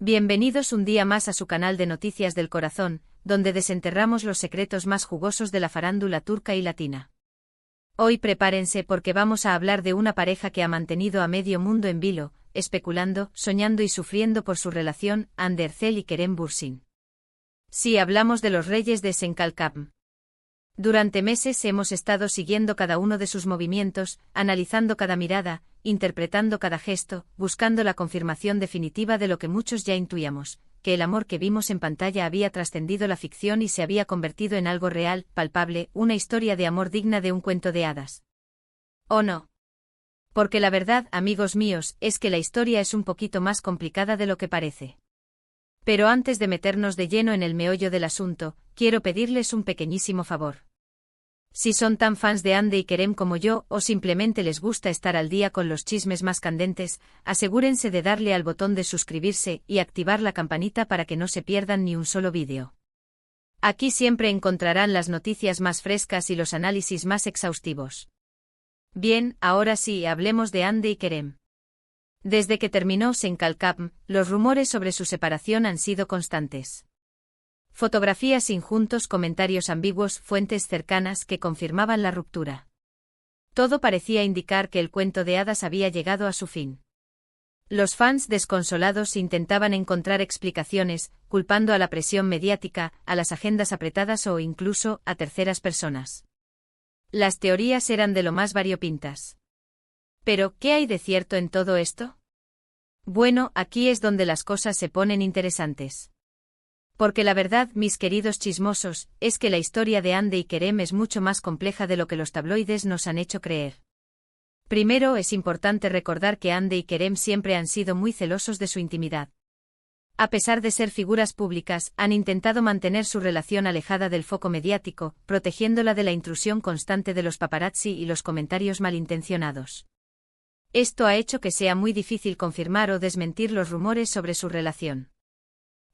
Bienvenidos un día más a su canal de Noticias del Corazón, donde desenterramos los secretos más jugosos de la farándula turca y latina. Hoy prepárense porque vamos a hablar de una pareja que ha mantenido a medio mundo en vilo, especulando, soñando y sufriendo por su relación, Hande Erçel y Kerem Bürsin. Sí, hablamos de los reyes de Senkalkapm. Durante meses hemos estado siguiendo cada uno de sus movimientos, analizando cada mirada, interpretando cada gesto, buscando la confirmación definitiva de lo que muchos ya intuíamos, que el amor que vimos en pantalla había trascendido la ficción y se había convertido en algo real, palpable, una historia de amor digna de un cuento de hadas. ¿O no? Porque la verdad, amigos míos, es que la historia es un poquito más complicada de lo que parece. Pero antes de meternos de lleno en el meollo del asunto, quiero pedirles un pequeñísimo favor. Si son tan fans de Hande y Kerem como yo, o simplemente les gusta estar al día con los chismes más candentes, asegúrense de darle al botón de suscribirse y activar la campanita para que no se pierdan ni un solo vídeo. Aquí siempre encontrarán las noticias más frescas y los análisis más exhaustivos. Bien, ahora sí, hablemos de Hande y Kerem. Desde que terminó Senkalkapm, los rumores sobre su separación han sido constantes. Fotografías sin juntos, comentarios ambiguos, fuentes cercanas que confirmaban la ruptura. Todo parecía indicar que el cuento de hadas había llegado a su fin. Los fans desconsolados intentaban encontrar explicaciones, culpando a la presión mediática, a las agendas apretadas o incluso a terceras personas. Las teorías eran de lo más variopintas. Pero, ¿qué hay de cierto en todo esto? Bueno, aquí es donde las cosas se ponen interesantes. Porque la verdad, mis queridos chismosos, es que la historia de Hande y Kerem es mucho más compleja de lo que los tabloides nos han hecho creer. Primero, es importante recordar que Hande y Kerem siempre han sido muy celosos de su intimidad. A pesar de ser figuras públicas, han intentado mantener su relación alejada del foco mediático, protegiéndola de la intrusión constante de los paparazzi y los comentarios malintencionados. Esto ha hecho que sea muy difícil confirmar o desmentir los rumores sobre su relación.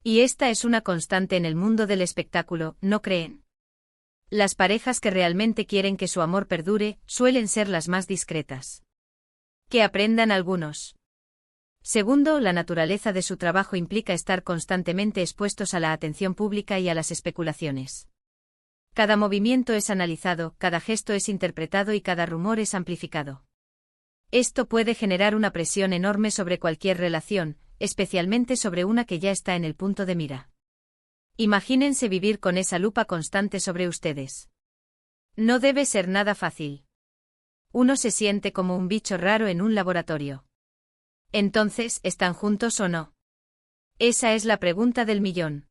Y esta es una constante en el mundo del espectáculo, ¿no creen? Las parejas que realmente quieren que su amor perdure, suelen ser las más discretas. Que aprendan algunos. Segundo, la naturaleza de su trabajo implica estar constantemente expuestos a la atención pública y a las especulaciones. Cada movimiento es analizado, cada gesto es interpretado y cada rumor es amplificado. Esto puede generar una presión enorme sobre cualquier relación, especialmente sobre una que ya está en el punto de mira. Imagínense vivir con esa lupa constante sobre ustedes. No debe ser nada fácil. Uno se siente como un bicho raro en un laboratorio. Entonces, ¿están juntos o no? Esa es la pregunta del millón.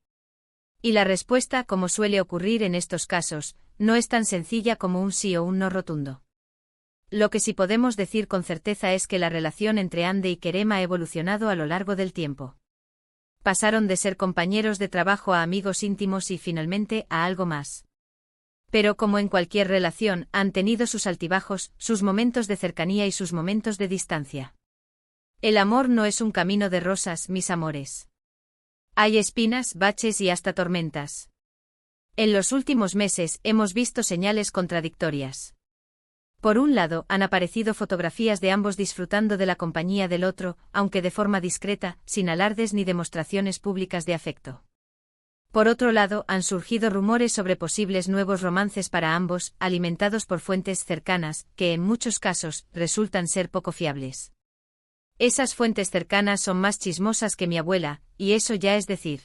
Y la respuesta, como suele ocurrir en estos casos, no es tan sencilla como un sí o un no rotundo. Lo que sí podemos decir con certeza es que la relación entre Hande y Kerem ha evolucionado a lo largo del tiempo. Pasaron de ser compañeros de trabajo a amigos íntimos y finalmente a algo más. Pero como en cualquier relación, han tenido sus altibajos, sus momentos de cercanía y sus momentos de distancia. El amor no es un camino de rosas, mis amores. Hay espinas, baches y hasta tormentas. En los últimos meses hemos visto señales contradictorias. Por un lado, han aparecido fotografías de ambos disfrutando de la compañía del otro, aunque de forma discreta, sin alardes ni demostraciones públicas de afecto. Por otro lado, han surgido rumores sobre posibles nuevos romances para ambos, alimentados por fuentes cercanas, que en muchos casos, resultan ser poco fiables. Esas fuentes cercanas son más chismosas que mi abuela, y eso ya es decir.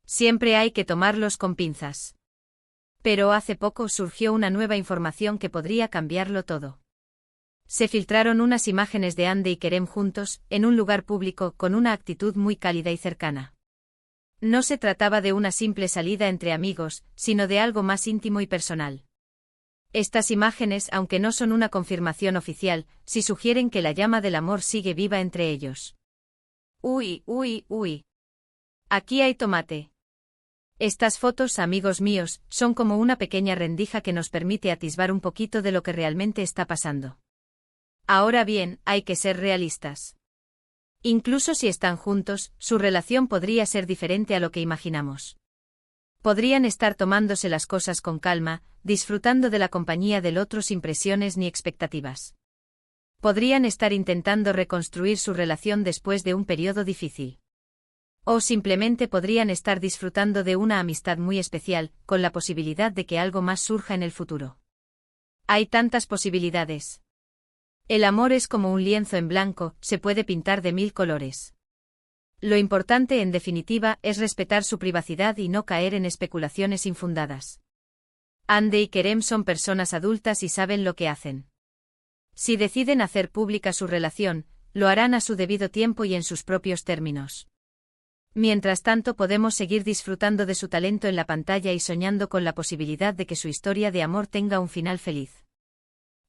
Siempre hay que tomarlos con pinzas. Pero hace poco surgió una nueva información que podría cambiarlo todo. Se filtraron unas imágenes de Hande y Kerem juntos, en un lugar público, con una actitud muy cálida y cercana. No se trataba de una simple salida entre amigos, sino de algo más íntimo y personal. Estas imágenes, aunque no son una confirmación oficial, sí sugieren que la llama del amor sigue viva entre ellos. Uy, uy, uy. Aquí hay tomate. Estas fotos, amigos míos, son como una pequeña rendija que nos permite atisbar un poquito de lo que realmente está pasando. Ahora bien, hay que ser realistas. Incluso si están juntos, su relación podría ser diferente a lo que imaginamos. Podrían estar tomándose las cosas con calma, disfrutando de la compañía del otro sin presiones ni expectativas. Podrían estar intentando reconstruir su relación después de un periodo difícil. O simplemente podrían estar disfrutando de una amistad muy especial, con la posibilidad de que algo más surja en el futuro. Hay tantas posibilidades. El amor es como un lienzo en blanco, se puede pintar de 1000 colores. Lo importante, en definitiva, es respetar su privacidad y no caer en especulaciones infundadas. Hande y Kerem son personas adultas y saben lo que hacen. Si deciden hacer pública su relación, lo harán a su debido tiempo y en sus propios términos. Mientras tanto, podemos seguir disfrutando de su talento en la pantalla y soñando con la posibilidad de que su historia de amor tenga un final feliz.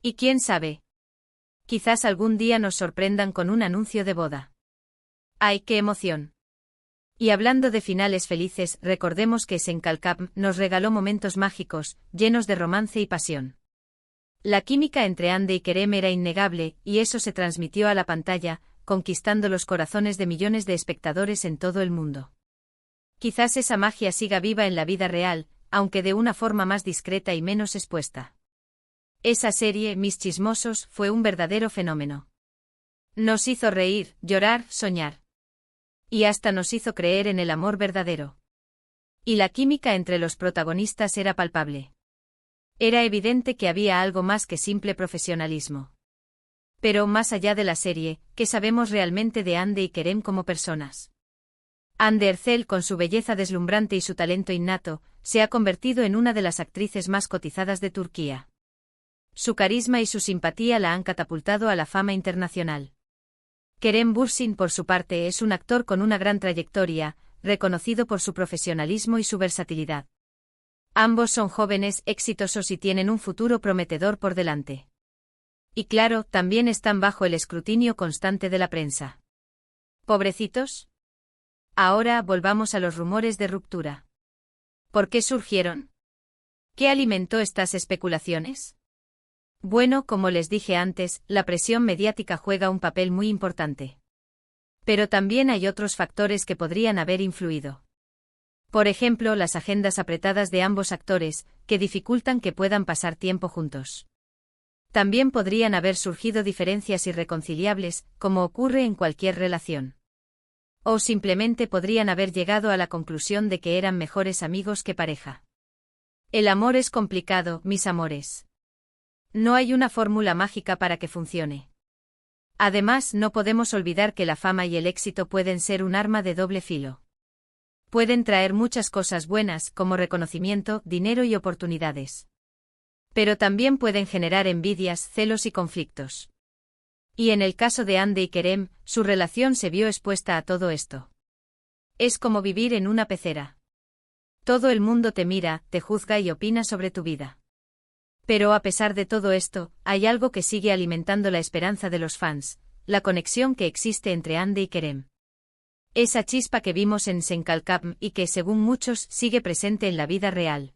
Y quién sabe, quizás algún día nos sorprendan con un anuncio de boda. ¡Ay, qué emoción! Y hablando de finales felices, recordemos que Senkalkap nos regaló momentos mágicos, llenos de romance y pasión. La química entre Hande y Kerem era innegable, y eso se transmitió a la pantalla, conquistando los corazones de millones de espectadores en todo el mundo. Quizás esa magia siga viva en la vida real, aunque de una forma más discreta y menos expuesta. Esa serie, Mis Chismosos, fue un verdadero fenómeno. Nos hizo reír, llorar, soñar. Y hasta nos hizo creer en el amor verdadero. Y la química entre los protagonistas era palpable. Era evidente que había algo más que simple profesionalismo. Pero más allá de la serie, ¿qué sabemos realmente de Hande y Kerem como personas? Hande Erçel, con su belleza deslumbrante y su talento innato, se ha convertido en una de las actrices más cotizadas de Turquía. Su carisma y su simpatía la han catapultado a la fama internacional. Kerem Bürsin, por su parte, es un actor con una gran trayectoria, reconocido por su profesionalismo y su versatilidad. Ambos son jóvenes, exitosos y tienen un futuro prometedor por delante. Y claro, también están bajo el escrutinio constante de la prensa. ¿Pobrecitos? Ahora volvamos a los rumores de ruptura. ¿Por qué surgieron? ¿Qué alimentó estas especulaciones? Bueno, como les dije antes, la presión mediática juega un papel muy importante. Pero también hay otros factores que podrían haber influido. Por ejemplo, las agendas apretadas de ambos actores, que dificultan que puedan pasar tiempo juntos. También podrían haber surgido diferencias irreconciliables, como ocurre en cualquier relación. O simplemente podrían haber llegado a la conclusión de que eran mejores amigos que pareja. El amor es complicado, mis amores. No hay una fórmula mágica para que funcione. Además, no podemos olvidar que la fama y el éxito pueden ser un arma de doble filo. Pueden traer muchas cosas buenas, como reconocimiento, dinero y oportunidades. Pero también pueden generar envidias, celos y conflictos. Y en el caso de Hande y Kerem, su relación se vio expuesta a todo esto. Es como vivir en una pecera. Todo el mundo te mira, te juzga y opina sobre tu vida. Pero a pesar de todo esto, hay algo que sigue alimentando la esperanza de los fans, la conexión que existe entre Hande y Kerem. Esa chispa que vimos en Senkalkap y que, según muchos, sigue presente en la vida real.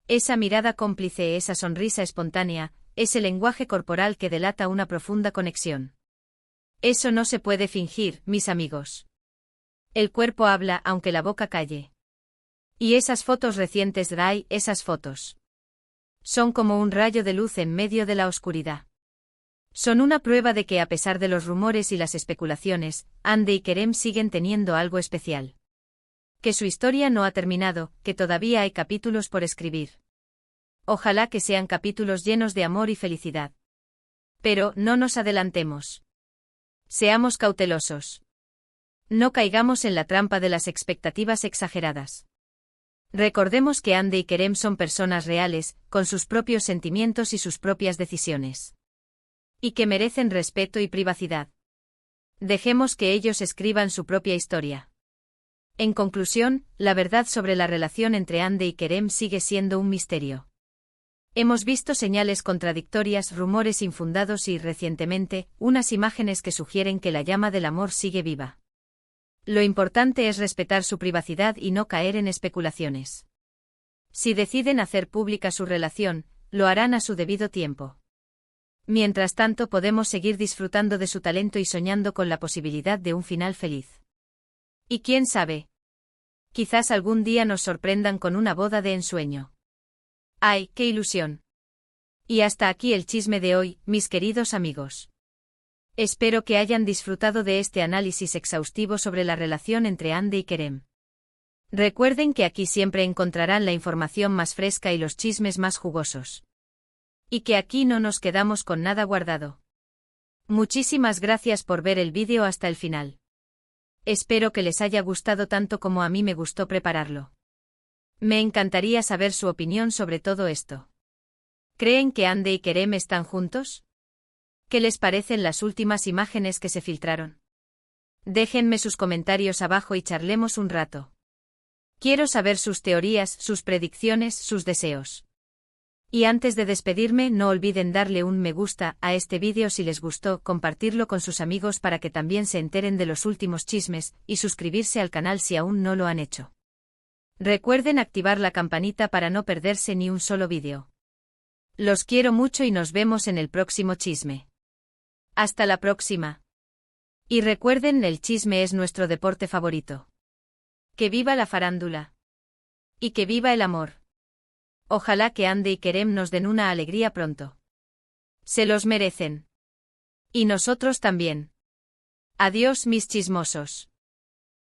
Esa mirada cómplice, esa sonrisa espontánea, ese lenguaje corporal que delata una profunda conexión. Eso no se puede fingir, mis amigos. El cuerpo habla aunque la boca calle. Y esas fotos recientes de Rai, esas fotos. Son como un rayo de luz en medio de la oscuridad. Son una prueba de que, a pesar de los rumores y las especulaciones, Hande y Kerem siguen teniendo algo especial. Que su historia no ha terminado, que todavía hay capítulos por escribir. Ojalá que sean capítulos llenos de amor y felicidad. Pero no nos adelantemos. Seamos cautelosos. No caigamos en la trampa de las expectativas exageradas. Recordemos que Hande y Kerem son personas reales, con sus propios sentimientos y sus propias decisiones. Y que merecen respeto y privacidad. Dejemos que ellos escriban su propia historia. En conclusión, la verdad sobre la relación entre Hande y Kerem sigue siendo un misterio. Hemos visto señales contradictorias, rumores infundados y, recientemente, unas imágenes que sugieren que la llama del amor sigue viva. Lo importante es respetar su privacidad y no caer en especulaciones. Si deciden hacer pública su relación, lo harán a su debido tiempo. Mientras tanto, podemos seguir disfrutando de su talento y soñando con la posibilidad de un final feliz. Y quién sabe, quizás algún día nos sorprendan con una boda de ensueño. ¡Ay, qué ilusión! Y hasta aquí el chisme de hoy, mis queridos amigos. Espero que hayan disfrutado de este análisis exhaustivo sobre la relación entre Hande y Kerem. Recuerden que aquí siempre encontrarán la información más fresca y los chismes más jugosos. Y que aquí no nos quedamos con nada guardado. Muchísimas gracias por ver el vídeo hasta el final. Espero que les haya gustado tanto como a mí me gustó prepararlo. Me encantaría saber su opinión sobre todo esto. ¿Creen que Hande y Kerem están juntos? ¿Qué les parecen las últimas imágenes que se filtraron? Déjenme sus comentarios abajo y charlemos un rato. Quiero saber sus teorías, sus predicciones, sus deseos. Y antes de despedirme, no olviden darle un me gusta a este vídeo si les gustó, compartirlo con sus amigos para que también se enteren de los últimos chismes, y suscribirse al canal si aún no lo han hecho. Recuerden activar la campanita para no perderse ni un solo vídeo. Los quiero mucho y nos vemos en el próximo chisme. Hasta la próxima. Y recuerden, el chisme es nuestro deporte favorito. ¡Que viva la farándula! Y que viva el amor. Ojalá que Hande y Kerem nos den una alegría pronto. Se los merecen. Y nosotros también. Adiós, mis chismosos.